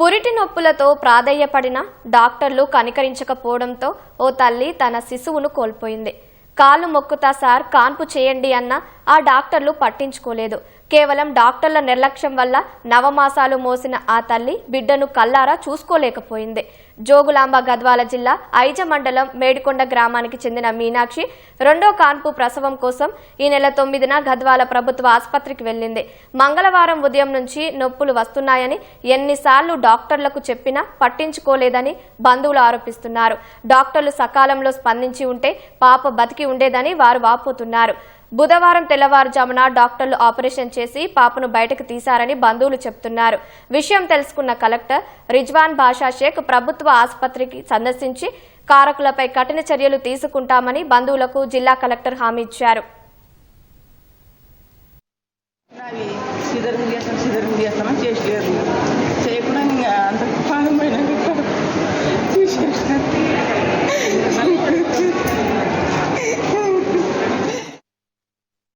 పురిటి నొప్పులతో ప్రాధేయపడిన డాక్టర్లు కనికరించకపోవడంతో ఓ తల్లి తన శిశువును కోల్పోయింది. కాలు మొక్కుతా సార్ కాన్పు చేయండి అన్న ఆ డాక్టర్లు పట్టించుకోలేదు. కేవలం డాక్టర్ల నిర్లక్ష్యం వల్ల నవమాసాలు మోసిన ఆ తల్లి బిడ్డను కల్లారా చూసుకోలేకపోయింది. జోగులాంబ గద్వాల జిల్లా ఐజ మండలం మేడికొండ గ్రామానికి చెందిన మీనాక్షి రెండో కాన్పు ప్రసవం కోసం ఈ నెల 9న గద్వాల ప్రభుత్వ ఆసుపత్రికి వెళ్లింది. మంగళవారం ఉదయం నుంచి నొప్పులు వస్తున్నాయని ఎన్నిసార్లు డాక్టర్లకు చెప్పినా పట్టించుకోలేదని బంధువులు ఆరోపిస్తున్నారు. డాక్టర్లు సకాలంలో స్పందించి ఉంటే పాప బతికి ఉండేదని వారు వాపోతున్నారు. బుధవారం తెల్లవారుజామున డాక్టర్లు ఆపరేషన్ చేసి పాపను బయటకు తీశారని బంధువులు చెబుతున్నారు. విషయం తెలుసుకున్న కలెక్టర్ రిజ్వాన్ బాషా షేక్ ప్రభుత్వ ఆసుపత్రికి సందర్శించి కారకులపై కఠిన చర్యలు తీసుకుంటామని బంధువులకు జిల్లా కలెక్టర్ హామీ ఇచ్చారు. సిజర్ చేస్తామని చేసి